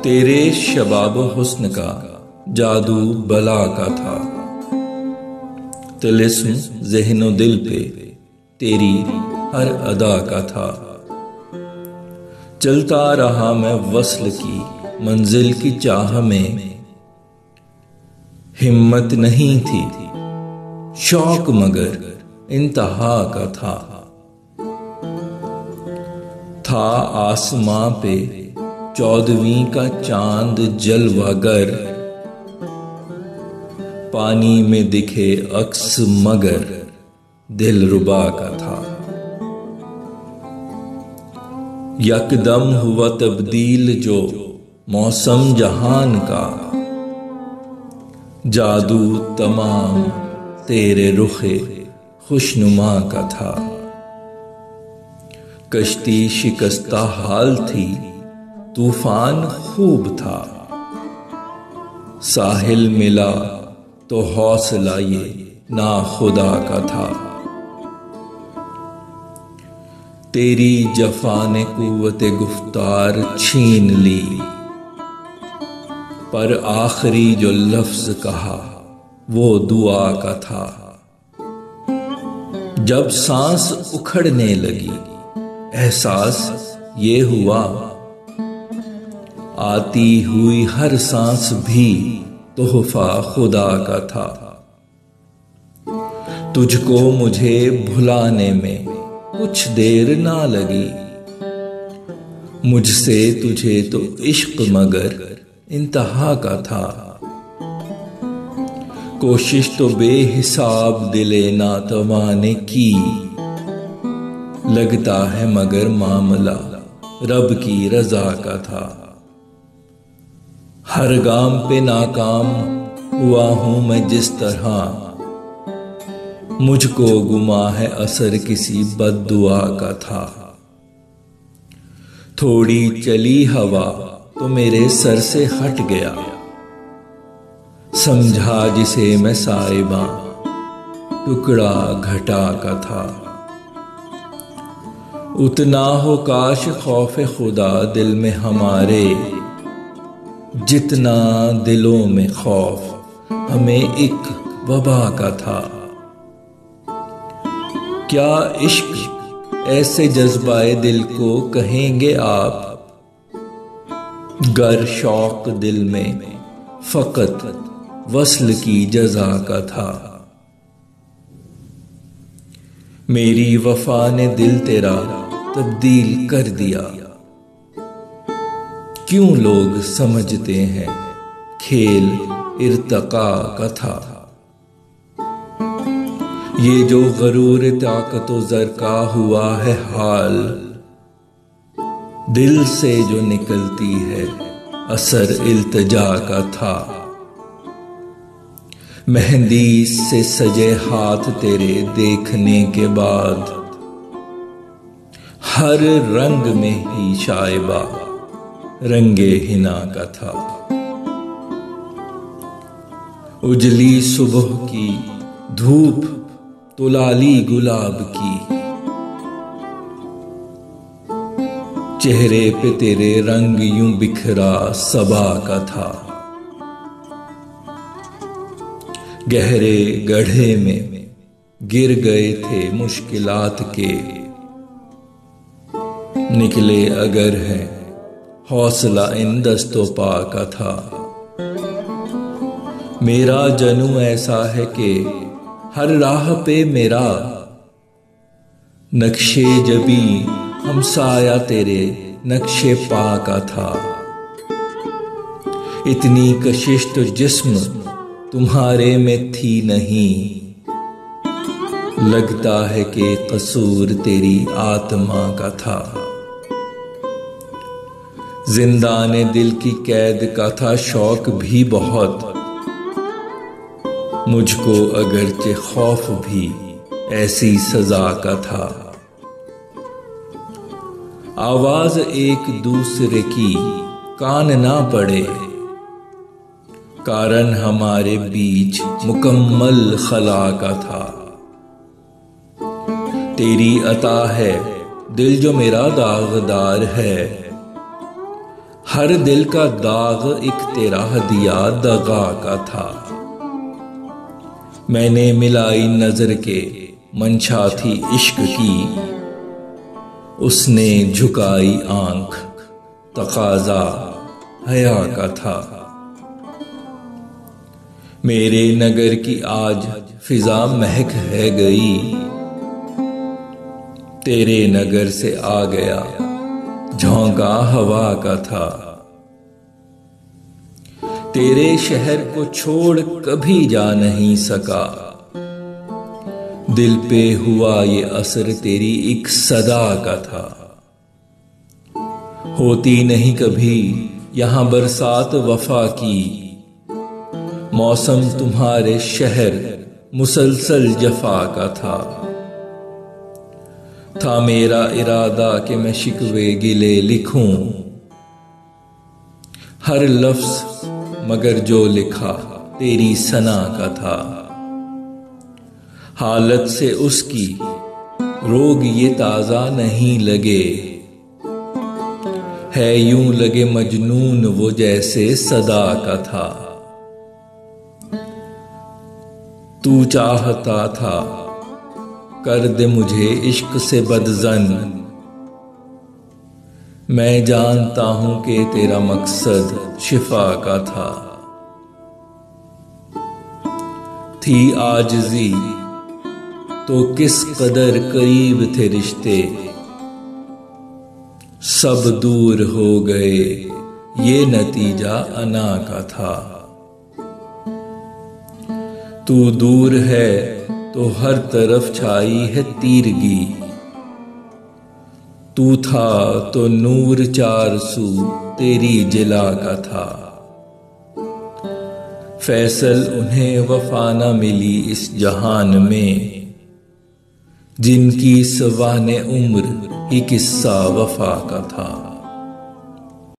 तेरे शबाब हुस्न का जादू बला का था, तिलिस्म ज़हनो दिल पे तेरी हर अदा का था। चलता रहा मैं वस्ल की मंजिल की चाह में, हिम्मत नहीं थी शौक मगर इंतहा का था। आसमां पे 14वीं का चांद जलवागर, पानी में दिखे अक्स मगर दिलरुबा का था। यकदम हुआ तब्दील जो मौसम जहान का, जादू तमाम तेरे रुखे खुशनुमा का था। कश्ती शिकस्ता हाल थी, तूफान खूब था, साहिल मिला तो हौसला ये ना खुदा का था। तेरी जफा ने कुव्वते गुफ्तार छीन ली, पर आखिरी जो लफ्ज कहा वो दुआ का था। जब सांस उखड़ने लगी एहसास ये हुआ, आती हुई हर सांस भी तोहफा खुदा का था। तुझको मुझे भुलाने में कुछ देर ना लगी, मुझसे तुझे तो इश्क मगर इंतहा का था। कोशिश तो बेहिसाब दिले नातवा ने की, लगता है मगर मामला रब की रजा का था। हर गाम पे नाकाम हुआ हूं मैं जिस तरह, मुझको गुमा है असर किसी बद्दुआ का था। थोड़ी चली हवा तो मेरे सर से हट गया, समझा जिसे मैं साइबा टुकड़ा घटा का था। उतना हो काश खौफ खुदा दिल में हमारे, जितना दिलों में खौफ हमें एक वबा का था। क्या इश्क ऐसे जज्बाए दिल को कहेंगे आप, गर शौक दिल में फकत वस्ल की जजा का था। मेरी वफा ने दिल तेरा तब्दील कर दिया, क्यों लोग समझते हैं खेल इर्तका का था। ये जो गरूर ताकतो ज़र का हुआ है हाल, दिल से जो निकलती है असर इल्तिजा का था। मेहंदी से सजे हाथ तेरे देखने के बाद, हर रंग में ही शाइबा रंगे हिना का था। उजली सुबह की धूप तो लाली गुलाब की, चेहरे पे तेरे रंग यूं बिखरा सबा का था। गहरे गड्ढे में गिर गए थे मुश्किलात के, निकले अगर है हौसला इन दस्तों पा का था। मेरा जनू ऐसा है कि हर राह पे मेरा नक्शे जबी हमसाया तेरे नक्शे पा का था। इतनी कशिश तो जिस्म तुम्हारे में थी नहीं, लगता है कि कसूर तेरी आत्मा का था। जिंदाने दिल की कैद का था शौक भी बहुत, मुझको अगरचे खौफ भी ऐसी सजा का था। आवाज एक दूसरे की कान ना पड़े, कारण हमारे बीच मुकम्मल खला का था। तेरी अता है दिल जो मेरा दागदार है, हर दिल का दाग एक तेरा हदिया दगा का था। मैंने मिलाई नजर के मंशा थी इश्क की, उसने झुकाई आंख तकाजा हया का था। मेरे नगर की आज फिजा महक है गई, तेरे नगर से आ गया झोंका हवा का था। तेरे शहर को छोड़ कभी जा नहीं सका, दिल पे हुआ ये असर तेरी एक सदा का था। होती नहीं कभी यहां बरसात वफा की, मौसम तुम्हारे शहर मुसलसल जफा का था मेरा इरादा कि मैं शिकवे गिले लिखूं, हर लफ्ज मगर जो लिखा तेरी सना का था। हालत से उसकी रोग ये ताजा नहीं लगे, है यूं लगे मजनून वो जैसे सदा का था। तू चाहता था कर दे मुझे इश्क से बदजन, मैं जानता हूं कि तेरा मकसद शिफा का था। थी आजिज़ी तो किस कदर करीब थे रिश्ते, सब दूर हो गए ये नतीजा अना का था। तू दूर है तो हर तरफ छाई है तीरगी, तू था तो नूर चार सू तेरी जिला का था। फैसल उन्हें वफा न मिली इस जहान में, जिनकी सवाने उम्र ही किस्सा वफा का था।